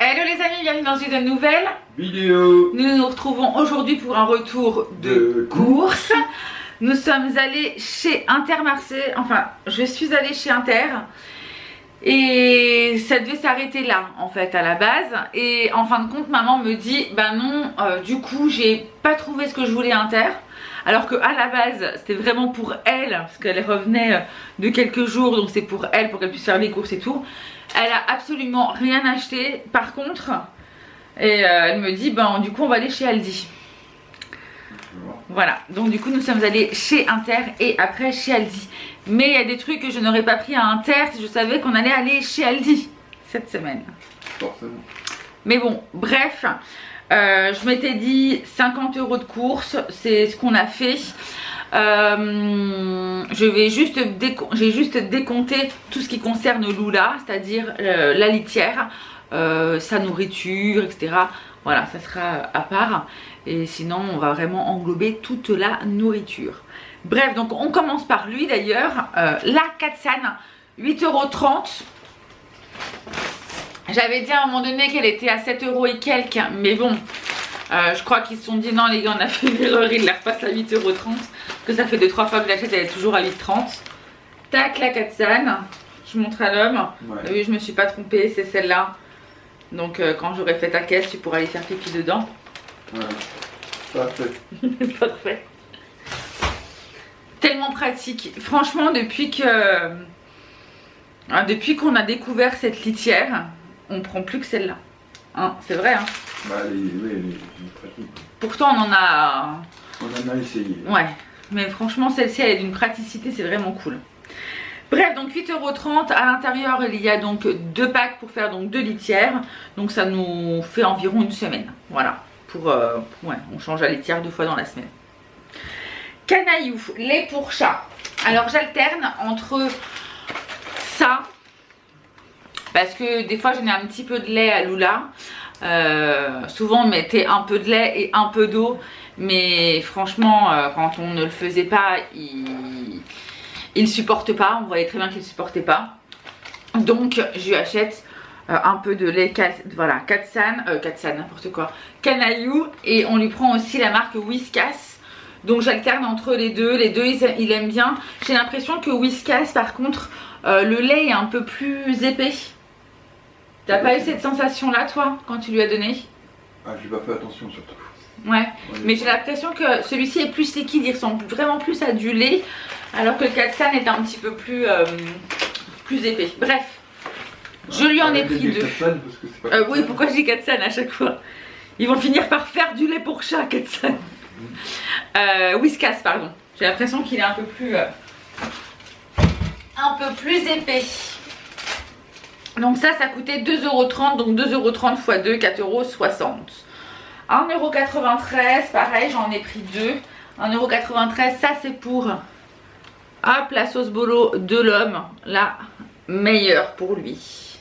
Hello les amis, bienvenue dans une nouvelle vidéo. Nous nous retrouvons aujourd'hui pour un retour de course. Nous sommes allés chez Intermarché, enfin je suis allée chez Inter et ça devait s'arrêter là en fait à la base, et en fin de compte maman me dit bah non, du coup j'ai pas trouvé ce que je voulais à Inter, alors que à la base c'était vraiment pour elle parce qu'elle revenait de quelques jours, donc c'est pour elle, pour qu'elle puisse faire les courses et tout. Elle a absolument rien acheté par contre, et elle me dit ben du coup on va aller chez Aldi. Voilà, donc du coup nous sommes allés chez Inter et après chez Aldi. Mais il y a des trucs que je n'aurais pas pris à Inter si je savais qu'on allait aller chez Aldi cette semaine. Forcément. Mais bon, bref, je m'étais dit 50 € de course, c'est ce qu'on a fait. J'ai juste décompté tout ce qui concerne Lula, c'est-à-dire la litière, sa nourriture, etc. Voilà, ça sera à part. Et sinon, on va vraiment englober toute la nourriture. Bref, donc on commence par lui d'ailleurs. La Katsan, 8,30 €. J'avais dit à un moment donné qu'elle était à 7 € et quelques, mais bon, je crois qu'ils se sont dit non les gars, on a fait une erreur, ils la repassent à 8,30 €. Que ça fait 2-3 fois que j'achète, elle est toujours à 8,30 €. Tac, la Katsan, je montre à l'homme. Ouais. Oui, je me suis pas trompée, c'est celle-là. Donc quand j'aurai fait ta caisse, tu pourras aller faire pipi dedans. Ouais. Parfait. Parfait. Tellement pratique. Franchement, depuis qu'on a découvert cette litière, on prend plus que celle-là. Hein, c'est vrai. Hein. Bah, elle est pratique. Pourtant, on en a essayé. Ouais. Mais franchement, celle-ci, elle est d'une praticité, c'est vraiment cool. Bref, donc 8,30 €. À l'intérieur, il y a donc 2 packs pour faire donc 2 litières. Donc ça nous fait environ une semaine. Voilà. Ouais, on change la litière 2 fois dans la semaine. Canaillou, lait pour chat. Alors j'alterne entre ça, parce que des fois j'en ai un petit peu de lait à Lula. Souvent on mettait un peu de lait et un peu d'eau, mais franchement quand on ne le faisait pas, il supporte pas. On voyait très bien qu'il supportait pas. Donc je lui achète un peu de lait, voilà, Katsan, n'importe quoi, Canaillou, et on lui prend aussi la marque Whiskas. Donc j'alterne entre les deux il aime bien. J'ai l'impression que Whiskas par contre le lait est un peu plus épais. T'as pas eu cette sensation là toi quand tu lui as donné? Ah, j'ai pas fait attention surtout. Ouais, mais j'ai l'impression que celui-ci est plus liquide, il ressemble vraiment plus à du lait, alors que le Katsan est un petit peu plus épais. Bref, je lui en ai pris 2. Oui, pourquoi je dis Katsan à chaque fois? Ils vont finir par faire du lait pour chat, Katsan. Whiskas, pardon. J'ai l'impression qu'il est un peu plus épais. Donc ça coûtait 2,30 €. Donc 2,30 € x 2, 4,60 €. 1,93 €. Pareil, j'en ai pris 2. 1,93 €. Ça c'est pour hop, la sauce bolo de l'homme. La meilleure pour lui.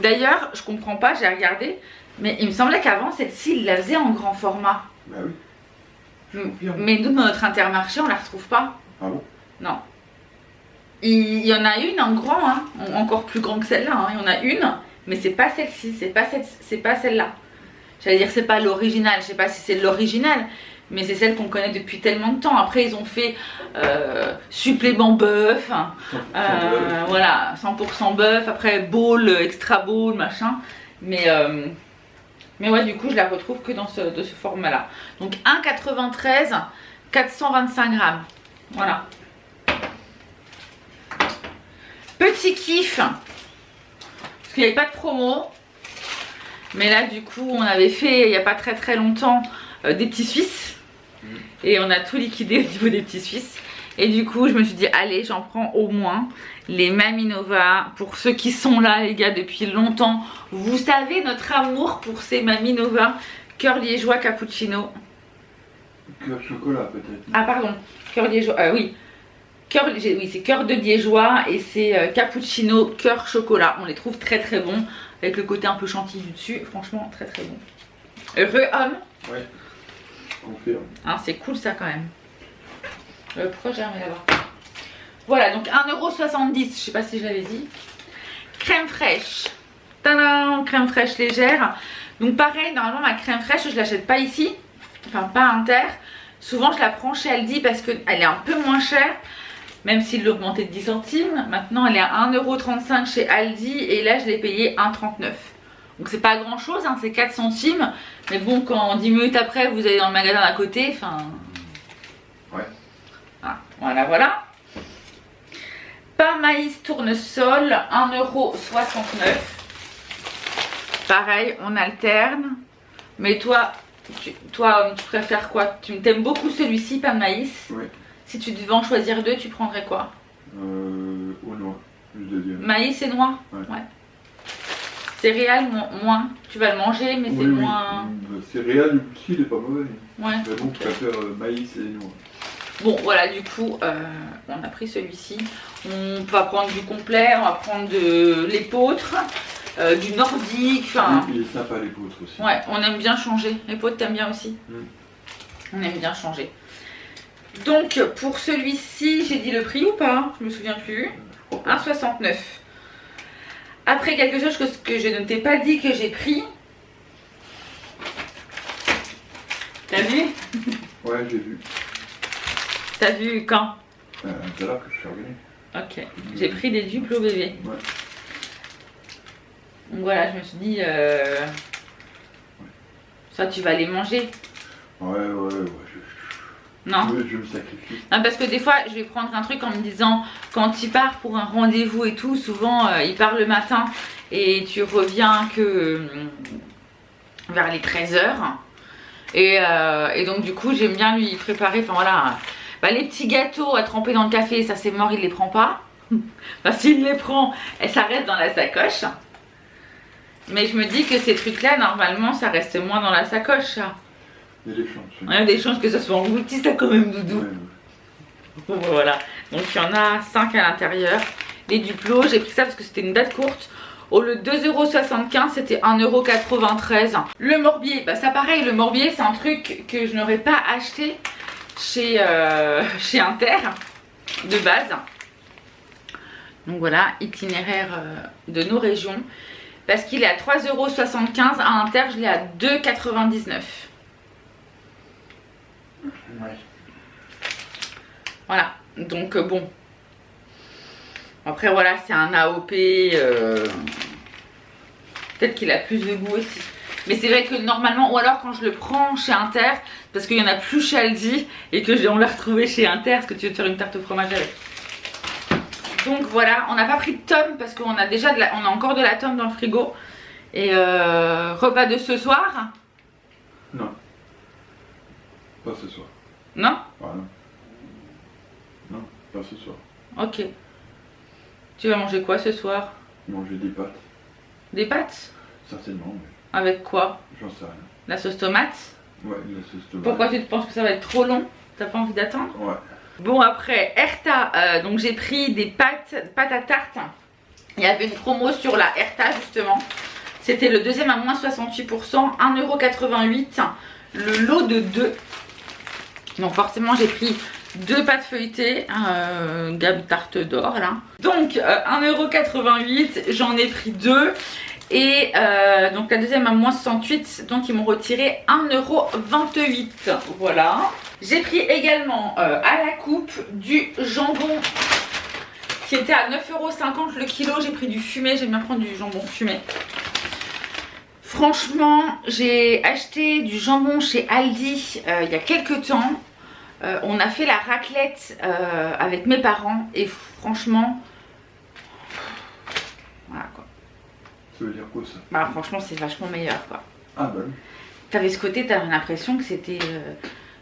D'ailleurs, je comprends pas, j'ai regardé. Mais il me semblait qu'avant, celle-ci, il la faisait en grand format. Bah oui. Mais nous, dans notre Intermarché, on la retrouve pas. Ah bon? Non. Il y en a une en grand, hein, encore plus grand que celle-là. Hein. Il y en a une, mais c'est pas celle-ci, c'est pas celle-là. J'allais dire c'est pas l'original, je sais pas si c'est l'original, mais c'est celle qu'on connaît depuis tellement de temps. Après ils ont fait supplément bœuf, voilà, 100% bœuf. Après bowl, extra bowl, machin. Mais ouais, du coup je la retrouve que dans de ce format là. Donc 1,93 €, 425 grammes. Voilà. Petit kiff, parce qu'il n'y avait pas de promo. Mais là du coup on avait fait il n'y a pas très longtemps des petits Suisses. Et on a tout liquidé au niveau des petits Suisses. Et du coup je me suis dit allez, j'en prends au moins les Maminova. Pour ceux qui sont là les gars depuis longtemps, vous savez notre amour pour ces Maminova. Cœur liégeois cappuccino. Cœur chocolat peut-être. Ah pardon, cœur liégeois, oui. Oui, c'est cœur de liégeois et c'est cappuccino cœur chocolat. On les trouve très bons avec le côté un peu chantilly du dessus. Franchement très bon. Heureux homme. Ouais, confirme. Hein, c'est cool ça quand même. Pourquoi j'ai remis là-bas? Voilà, donc 1,70 €, je sais pas si je l'avais dit. Crème fraîche. Tadam, crème fraîche légère. Donc pareil, normalement ma crème fraîche je l'achète pas ici, enfin pas à Inter. Souvent je la prends chez Aldi parce qu'elle est un peu moins chère. Même s'il l'a augmenté de 10 centimes. Maintenant elle est à 1,35 € chez Aldi et là je l'ai payé 1,39 €. Donc c'est pas grand chose, hein, c'est 4 centimes. Mais bon, quand 10 minutes après vous allez dans le magasin d'à côté, enfin... Ouais. Ah, voilà, voilà. Pain maïs tournesol, 1,69 €. Pareil, on alterne. Mais toi, tu préfères quoi? Tu t'aimes beaucoup celui-ci, pain maïs. Oui. Si tu devais en choisir deux, tu prendrais quoi? Au noix, le deuxième. Maïs et noix? Ouais. Céréales, moins. Tu vas le manger, mais c'est moins... Le céréales, aussi, il est pas mauvais. Ouais. Mais bon, je préfère maïs et noix. Bon, voilà, du coup, on a pris celui-ci. On va prendre du complet, on va prendre de l'épeautre, du nordique, enfin... Il est sympa l'épeautre aussi. Ouais, on aime bien changer. L'épeautre, t'aimes bien aussi? Mm. On aime bien changer. Donc, pour celui-ci, j'ai dit le prix ou pas? Je me souviens plus. 1,69 €. Après, quelque chose que je ne t'ai pas dit que j'ai pris. T'as vu? Ouais, j'ai vu. T'as vu quand? Tout à l'heure que je suis revenu. Ok. J'ai pris des duplos bébé. Ouais. Donc voilà, je me suis dit... Ça, tu vas les manger. Ouais. Non. Je me sacrifie. Non, parce que des fois, je vais prendre un truc en me disant, quand il part pour un rendez-vous et tout, souvent, il part le matin et tu reviens que vers les 13 h. Et donc, du coup, j'aime bien lui préparer, enfin voilà, bah, les petits gâteaux à tremper dans le café, ça c'est mort, il les prend pas. Enfin, s'il les prend, ça reste dans la sacoche. Mais je me dis que ces trucs-là, normalement, ça reste moins dans la sacoche, ça. Il y a des chances. Il y a des chances que ça soit englouti, ça quand même, doudou. Ouais. Voilà, donc il y en a 5 à l'intérieur. Les duplos, j'ai pris ça parce que c'était une date courte. Au lieu de 2,75 €, c'était 1,93 €. Le morbier, bah ça pareil, le morbier c'est un truc que je n'aurais pas acheté chez Inter de base. Donc voilà, itinéraire de nos régions. Parce qu'il est à 3,75 € à Inter, je l'ai à 2,99 €. Ouais. Voilà, donc bon. Après voilà, c'est un AOP. Peut-être qu'il a plus de goût aussi. Mais c'est vrai que normalement, ou alors quand je le prends chez Inter, parce qu'il y en a plus chez Aldi et que on l'a retrouvé chez Inter, est-ce que tu veux te faire une tarte au fromage avec? Donc voilà, on n'a pas pris de tome parce qu'on a déjà on a encore de la tome dans le frigo. Et repas de ce soir? Non. Pas ce soir. Non? Ah non. Non, pas ce soir. Ok. Tu vas manger quoi ce soir? Manger des pâtes. Des pâtes? Certainement, mais Avec quoi? j'en sais rien. La sauce tomate? Ouais, la sauce tomate. Pourquoi tu te penses que ça va être trop long? T'as pas envie d'attendre? Ouais. Bon après, Erta, donc j'ai pris des pâtes à tarte. Il y avait une promo sur la Erta justement. C'était le deuxième à moins 68%, 1,88 €. Le lot de 2. Donc forcément j'ai pris 2 pâtes feuilletées, gamme tarte d'or là. Donc 1,88 €, j'en ai pris 2. Et donc la deuxième à moins 68, donc ils m'ont retiré 1,28 €. Voilà. J'ai pris également à la coupe du jambon qui était à 9,50 € le kilo. J'ai pris du fumé, j'aime bien prendre du jambon fumé. Franchement, j'ai acheté du jambon chez Aldi il y a quelques temps. On a fait la raclette avec mes parents et franchement, voilà quoi. Ça veut dire quoi ça? Bah franchement c'est vachement meilleur quoi. Ah bah oui. T'avais ce côté, t'avais l'impression que c'était...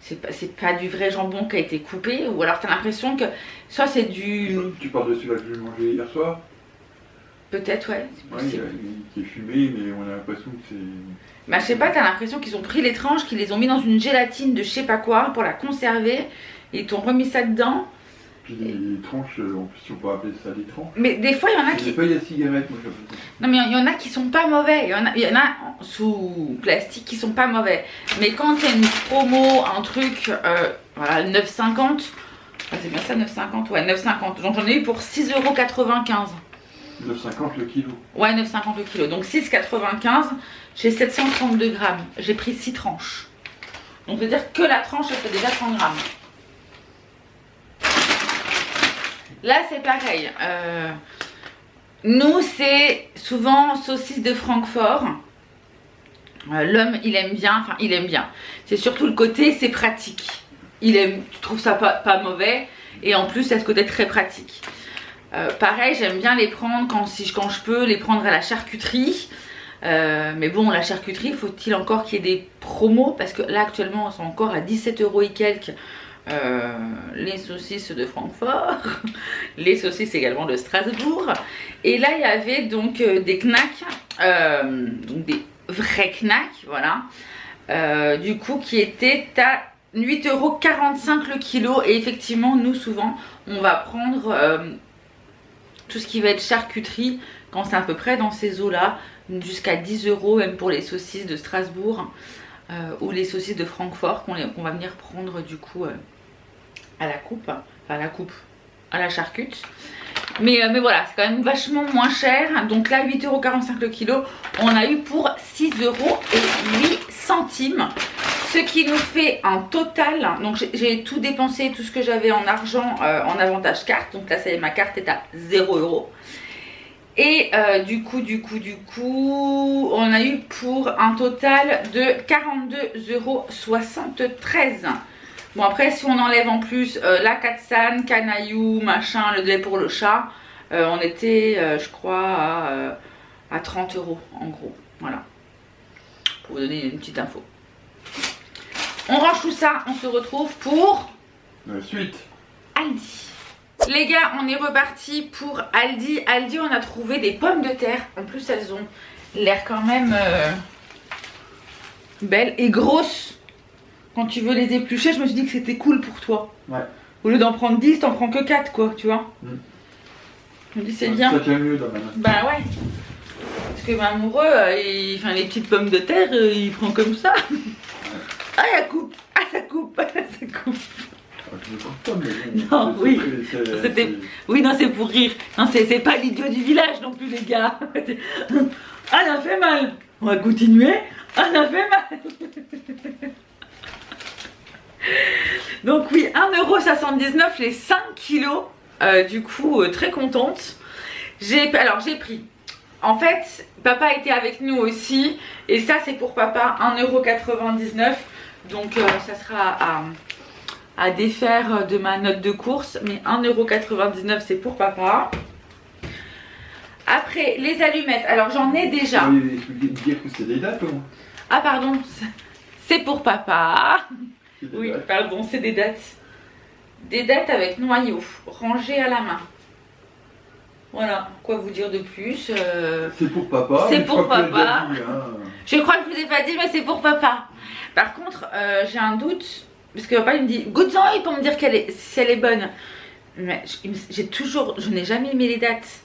c'est pas du vrai jambon qui a été coupé, ou alors t'as l'impression que soit c'est du... Tu parles de celui-là que j'ai mangé hier soir? Peut-être ouais, c'est Ouais, possible. qui est fumé, mais on a l'impression que c'est... Bah je sais pas, t'as l'impression qu'ils ont pris les tranches, qu'ils les ont mis dans une gélatine de je sais pas quoi pour la conserver, et ils t'ont remis ça dedans. Puis les tranches, en plus si on peut appeler ça des tranches. Mais des fois il y en a C'est qui... des feuilles à cigarette, moi j'appelle ça. Non mais il y en a qui sont pas mauvais, il y en a sous plastique qui sont pas mauvais. Mais quand il y a une promo, un truc, voilà, 9,50, ah, c'est bien ça 9,50, ouais 9,50. Donc j'en ai eu pour 6,95 €. 9,50 le kilo. Ouais, 9,50 le kilo. Donc 6,95. J'ai 732 grammes. J'ai pris 6 tranches. Donc, c'est-à-dire que la tranche, elle fait déjà 30 grammes. Là, c'est pareil. Nous, c'est souvent saucisse de Francfort. L'homme, il aime bien. Enfin, il aime bien. C'est surtout le côté, c'est pratique. Il aime, tu trouves ça pas mauvais. Et en plus, il y a ce côté très pratique. Pareil, j'aime bien les prendre quand je peux, les prendre à la charcuterie. Mais bon, la charcuterie, faut-il encore qu'il y ait des promos? Parce que là, actuellement, elles sont encore à 17 € et quelques. Les saucisses de Francfort, les saucisses également de Strasbourg. Et là, il y avait donc des knacks, donc des vrais knacks, voilà. Du coup, qui étaient à 8,45 € le kilo. Et effectivement, nous, souvent, on va prendre tout ce qui va être charcuterie quand c'est à peu près dans ces eaux-là, jusqu'à 10 € même pour les saucisses de Strasbourg ou les saucisses de Francfort qu'on va venir prendre du coup à la coupe, à la charcute. Mais voilà, c'est quand même vachement moins cher. Donc là, 8,45 € le kilo, on a eu pour 6,08 €. Ce qui nous fait un total, donc j'ai tout dépensé, tout ce que j'avais en argent en avantage carte. Donc là, ça y est, ma carte est à 0 €. Et du coup, on a eu pour un total de 42,73 €. Bon, après, si on enlève en plus la Katsan, Canaillou, machin, le lait pour le chat, on était, je crois, à 30 € en gros. Voilà. Pour vous donner une petite info. On range tout ça, on se retrouve pour la suite. Aldi. Les gars, on est reparti pour Aldi. Aldi, on a trouvé des pommes de terre. En plus, elles ont l'air quand même belles et grosses. Quand tu veux les éplucher, je me suis dit que c'était cool pour toi. Ouais. Au lieu d'en prendre 10, t'en prends que 4, quoi, tu vois. Je me dis, c'est bien. Ça tient mieux dans ma main. Bah ouais. Parce que l'amoureux, enfin, les petites pommes de terre, il prend comme ça. Ah, ça coupe. Ah, ça coupe. Ça coupe. Non, oui. Oui, non, c'est pour rire. Non, c'est pas l'idiot du village non plus, les gars. Ah, ça fait mal. On va continuer. Ah, ça fait mal. Donc, oui, 1,79 € les 5 kilos. Du coup, très contente. Alors, j'ai pris. En fait, papa était avec nous aussi. Et ça, c'est pour papa, 1,99 €. Donc, ça sera à défaire de ma note de course, mais 1,99 € c'est pour papa. Après les allumettes, alors j'en ai déjà. Oui, tu veux dire que c'est des dates ou? Ah pardon, c'est pour papa. Oui, dates. pardon, c'est des dates. Des dates avec noyau, rangées à la main. Voilà, quoi vous dire de plus C'est pour papa. C'est pour papa. Dit, hein. Je crois que je vous ai pas dit, mais c'est pour papa. Par contre, j'ai un doute. Parce que papa il me dit goûte-en pour me dire si elle est bonne. Mais je n'ai jamais aimé les dates.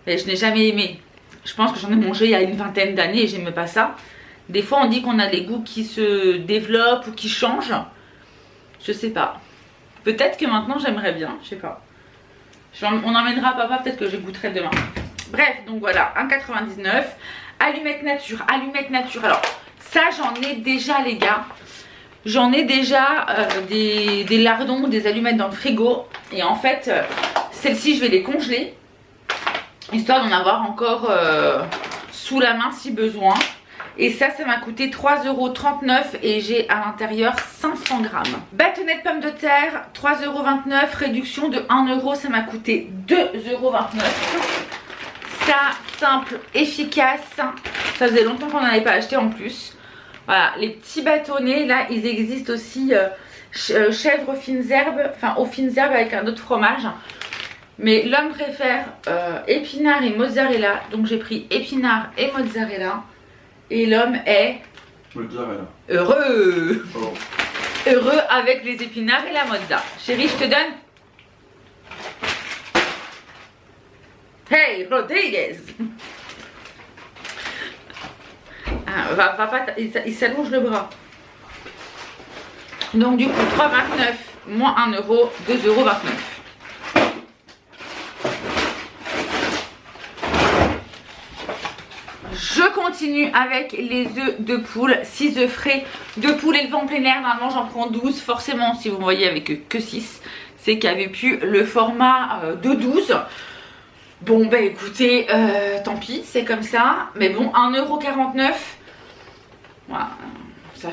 Mais je n'ai jamais aimé. Je pense que j'en ai mangé il y a une vingtaine d'années et j'aime pas ça. Des fois on dit qu'on a des goûts qui se développent ou qui changent. Je sais pas. Peut-être que maintenant j'aimerais bien, je sais pas. On emmènera papa, peut-être que je goûterai demain. Bref, donc voilà, 1,99 €. Allumettes nature, alors ça j'en ai déjà les gars. J'en ai déjà des lardons, des allumettes dans le frigo. Et en fait, celles-ci, je vais les congeler. Histoire d'en avoir encore sous la main si besoin. Et ça m'a coûté 3,39 € et j'ai à l'intérieur 500 grammes. Bâtonnet de pommes de terre, 3,29 €. Réduction de 1 €, ça m'a coûté 2,29 €. Ça, simple, efficace. Ça faisait longtemps qu'on n'en avait pas acheté en plus. Voilà, les petits bâtonnets, là, ils existent aussi chèvre fines herbes, enfin aux fines herbes avec un autre fromage. Mais l'homme préfère épinards et mozzarella, donc j'ai pris épinards et mozzarella. Et l'homme est mozzarella. Heureux. Oh. Heureux avec les épinards et la mozza. Chérie, je te donne. Hey, Rodriguez. Ah, papa, il s'allonge le bras. Donc du coup 3,29 moins 1 €, 2,29 €. Je continue avec les œufs de poule, 6 œufs frais de poule élevés en plein air. Normalement j'en prends 12, forcément si vous me voyez avec que 6, c'est qu'il n'y avait plus le format de 12. Bon bah écoutez, tant pis, c'est comme ça. Mais bon, 1,49 €, voilà.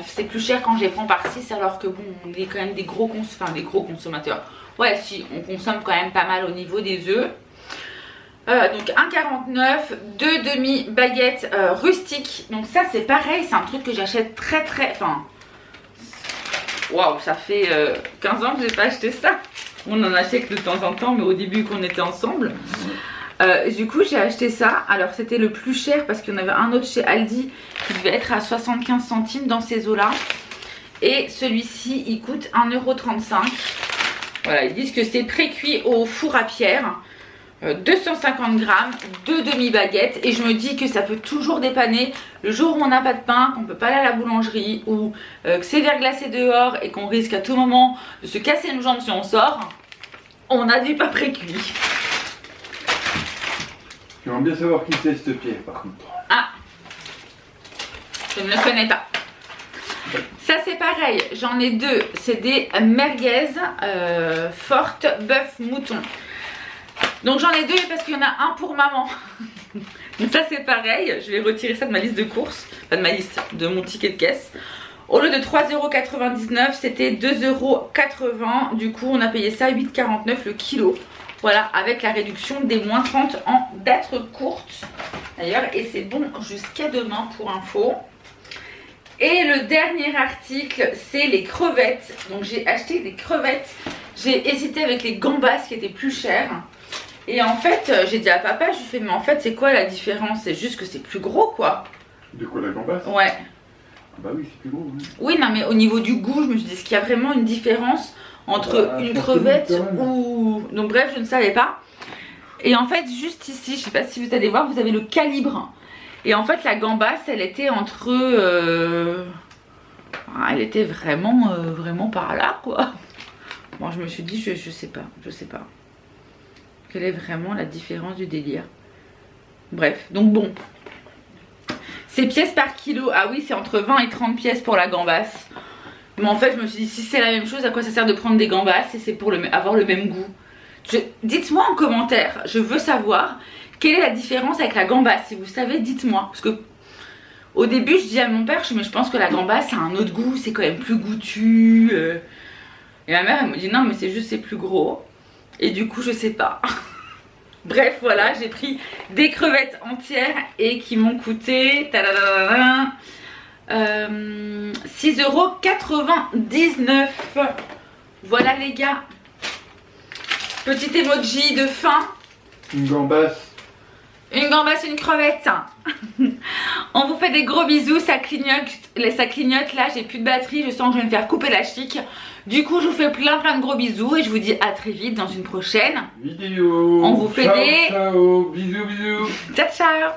C'est plus cher quand je les prends par 6, alors que bon, on est quand même des gros consommateurs. Ouais, si, on consomme quand même pas mal au niveau des œufs. Donc 1,49 €, 2 demi-baguettes rustiques. Donc ça c'est pareil, c'est un truc que j'achète enfin... Waouh, ça fait 15 ans que j'ai pas acheté ça. On en achète de temps en temps, mais au début qu'on était ensemble. Du coup j'ai acheté ça. Alors c'était le plus cher parce qu'il y en avait un autre chez Aldi qui devait être à 75 centimes dans ces eaux là. Et celui-ci il coûte 1,35 €. Voilà, ils disent que c'est pré-cuit au four à pierre. 250 grammes, 2 demi-baguettes. Et je me dis que ça peut toujours dépanner le jour où on n'a pas de pain, qu'on peut pas aller à la boulangerie, ou que c'est verglacé dehors et qu'on risque à tout moment de se casser une jambe si on sort. On a du pain pré-cuit. J'aimerais bien savoir qui c'est cette pierre par contre. Ah, je ne le connais pas. Ça c'est pareil, j'en ai deux. C'est des merguez fortes bœuf mouton. Donc j'en ai deux parce qu'il y en a un pour maman. Donc ça c'est pareil, je vais retirer ça de ma liste de courses, pas de ma liste, de mon ticket de caisse. Au lieu de 3,99 €, c'était 2,80 €. Du coup on a payé ça 8,49 € le kilo. Voilà, avec la réduction des moins 30 en date courte. D'ailleurs, et c'est bon jusqu'à demain pour info. Et le dernier article, c'est les crevettes. Donc j'ai acheté des crevettes. J'ai hésité avec les gambas qui étaient plus chères. Et en fait, j'ai dit à papa, je lui fais, mais en fait, c'est quoi la différence? C'est juste que c'est plus gros, quoi. De quoi, la gambasse? Ouais. Ah bah oui, c'est plus gros. Oui. Oui, non, mais au niveau du goût, je me suis dit, est-ce qu'il y a vraiment une différence entre une crevette ou... Donc bref, je ne savais pas. Et en fait, juste ici, je sais pas si vous allez voir, vous avez le calibre. Et en fait, la gambasse, elle était entre... elle était vraiment, vraiment par là, quoi. Bon, je me suis dit, je sais pas. Quelle est vraiment la différence du délire? Bref, donc bon. C'est pièces par kilo. Ah oui, c'est entre 20 et 30 pièces pour la gambasse. Mais en fait, je me suis dit, si c'est la même chose, à quoi ça sert de prendre des gambas? Et c'est pour avoir le même goût. Dites-moi en commentaire, je veux savoir quelle est la différence avec la gambasse. Si vous savez, dites-moi. Parce que au début, je dis à mon père, mais je pense que la gambasse a un autre goût, c'est quand même plus goûtu. Et ma mère, elle me dit, non, mais c'est juste, c'est plus gros. Et du coup, je sais pas. Bref, voilà, j'ai pris des crevettes entières et qui m'ont coûté 6,99 €. Voilà les gars. Petit emoji de faim. Une gambasse. Une gambasse, une crevette. On vous fait des gros bisous, ça clignote là, j'ai plus de batterie, je sens que je vais me faire couper la chic. Du coup je vous fais plein de gros bisous et je vous dis à très vite dans une prochaine vidéo. On vous fait ciao, ciao, bisous. Ciao ciao.